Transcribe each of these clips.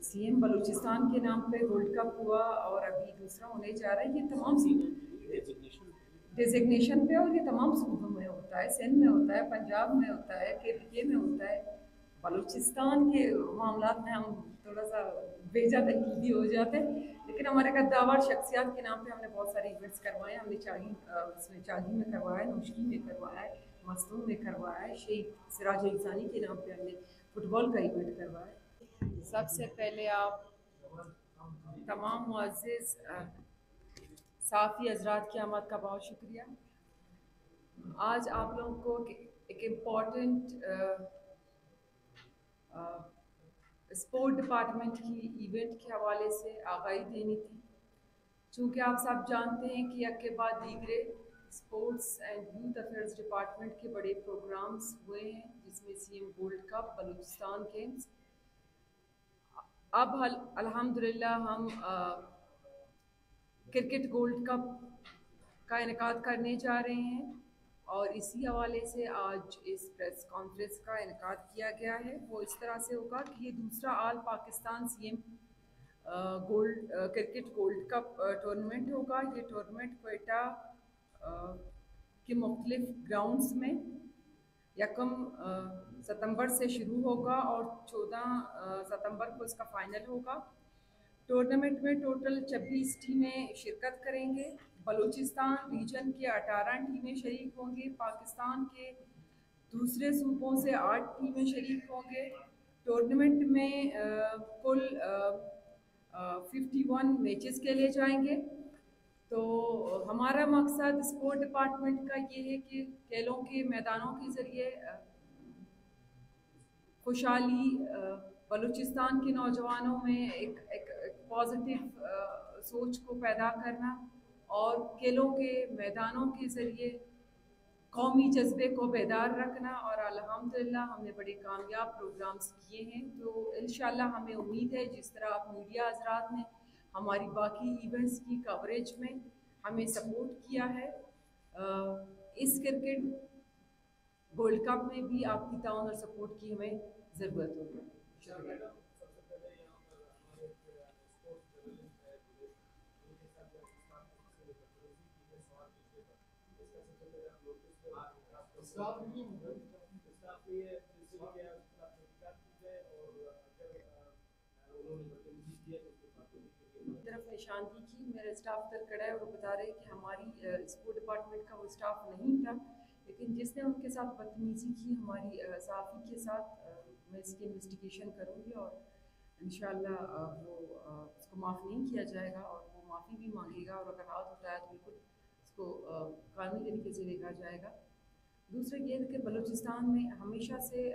CM Balochistan के नाम पे वर्ल्ड कप हुआ और अभी दूसरा होने जा रहा है। ये तमाम डेजिग्नेशन पे और ये तमाम सूबों में होता है, सिंध में होता है, पंजाब में होता है, के में होता है। बलूचिस्तान के मामला में हम थोड़ा सा बेजा तकीदी हो जाते हैं, लेकिन हमारे कद्दावर शख्सियात के नाम पे हमने बहुत सारे इवेंट्स करवाए। हमने उसमें चागी में करवाया, नौशकी में करवाया है, मस्तूम में करवाया है, शेख सिराज इंसानी के नाम पे हमने फुटबॉल का इवेंट करवाया। सबसे पहले आप तमाम मुअज़्ज़िज़ साफ़ी हज़रात की आमद का बहुत शुक्रिया। आज आप लोगों को एक इम्पॉर्टेंट स्पोर्ट डिपार्टमेंट की इवेंट के हवाले से आगाही देनी थी। चूँकि आप सब जानते हैं कि एक के बाद दीगरे sports and youth affairs department के बड़े प्रोग्राम्स हुए हैं, जिसमें CM gold cup, Balochistan games. अब अल्हम्दुलिल्लाह हम क्रिकेट गोल्ड कप का इनेकाद करने जा रहे हैं और इसी हवाले से आज इस प्रेस कॉन्फ्रेंस का इनेकाद किया गया है। वो इस तरह से होगा कि ये दूसरा all Pakistan CM cricket gold cup tournament होगा। ये टूर्नामेंट क्वेटा के मुख्तलिफ ग्राउंड्स में यकम सितंबर से शुरू होगा और 14 सितंबर को इसका फाइनल होगा। टूर्नामेंट में टोटल 26 टीमें शिरकत करेंगे। बलूचिस्तान रीजन के 18 टीमें शरीक होंगी। पाकिस्तान के दूसरे सूबों से 8 टीमें शरीक होंगे। टूर्नामेंट में कुल 51 मैचेस खेले जाएंगे। तो हमारा मकसद स्पोर्ट डिपार्टमेंट का ये है कि खेलों के मैदानों के ज़रिए खुशहाली बलूचिस्तान के नौजवानों में एक पॉजिटिव सोच को पैदा करना और खेलों के मैदानों के ज़रिए कौमी जज्बे को बेदार रखना। और अल्हम्दुलिल्लाह हमने बड़े कामयाब प्रोग्राम्स किए हैं। तो इंशाल्लाह हमें उम्मीद है जिस तरह आप मीडिया हज़रात ने हमारी बाकी इवेंट्स की कवरेज में हमें सपोर्ट किया है, इस क्रिकेट गोल्ड कप में भी आपकी ताउन और सपोर्ट की हमें ज़रूरत होगी। शुक्रिया। तरफ निशानदी की मेरा स्टाफ उधर खड़ा है और वो बता रहे हैं कि हमारी स्पोर्ट डिपार्टमेंट का वो स्टाफ नहीं था, लेकिन जिसने उनके साथ बदतमीज़ी की हमारी साफ़ी के साथ, मैं इसकी इन्वेस्टिगेशन करूँगी और इंशाल्लाह वो उसको माफ़ नहीं किया जाएगा और वो माफ़ी भी मांगेगा और अगर हाथ उठाया तो बिल्कुल उसको कानूनी तरीके से देखा जाएगा। दूसरा ये है कि बलूचिस्तान में हमेशा से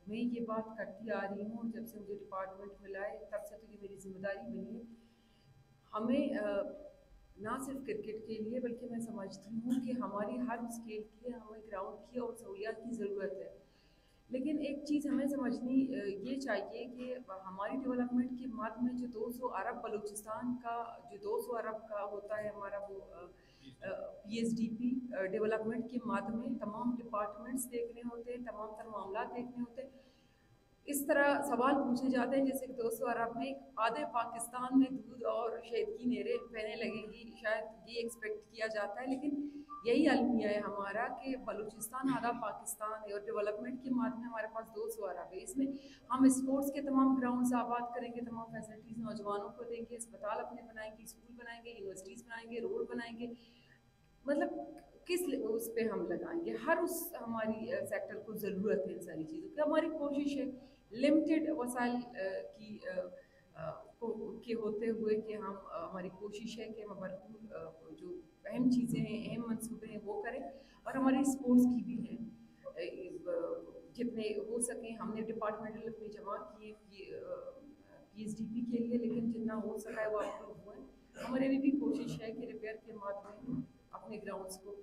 मैं ये बात करती आ रही हूँ, जब से मुझे डिपार्टमेंट मिला है तब से तो ये मेरी जिम्मेदारी बनी है। हमें ना सिर्फ क्रिकेट के लिए बल्कि मैं समझती हूँ कि हमारी हर स्केल की हमें ग्राउंड की और सहूलियात की ज़रूरत है। लेकिन एक चीज़ हमें समझनी ये चाहिए कि हमारी डेवलपमेंट के मद में जो 200 अरब बलूचिस्तान का जो 200 अरब का होता है हमारा वो PSDP डेवलपमेंट के मद में तमाम डिपार्टमेंट्स देखने होते हैं, तमाम तर मामला देखने होते हैं। इस तरह सवाल पूछे जाते हैं जैसे कि 200 अरब में आधे पाकिस्तान में दूध और शहद की नहरें बहने लगेंगी, शायद ये एक्सपेक्ट किया जाता है, लेकिन यही अलमिया है हमारा कि बलूचिस्तान आधा पाकिस्तान है और डेवलपमेंट के माद में हमारे पास 200 अरब है। इसमें हम स्पोर्ट्स के तमाम ग्राउंड्स आबाद करेंगे, तमाम फैसिलिटीज़ नौजवानों को देंगे, अस्पताल अपने बनाएंगे, स्कूल बनाएंगे, यूनिवर्सिटीज़ बनाएंगे, रोड बनाएंगे। मतलब किस उस पे हम लगाएंगे, हर उस हमारी सेक्टर को ज़रूरत है इन सारी चीज़ों की। हमारी कोशिश है लिमिटेड वसाइल की के होते हुए कि हम हमारी कोशिश है कि हम भरपूर जो अहम चीज़ें हैं, अहम मंसूबे हैं वो करें और हमारी स्पोर्ट्स की भी हैं। जितने हो सकें हमने डिपार्टमेंटल अपनी जमा किए PSDP के लिए, लेकिन जितना हो सका है वो अप्रूव हुए। हमारी भी कोशिश है कि रिपेयर के माध्यम में अपने ग्राउंड्स को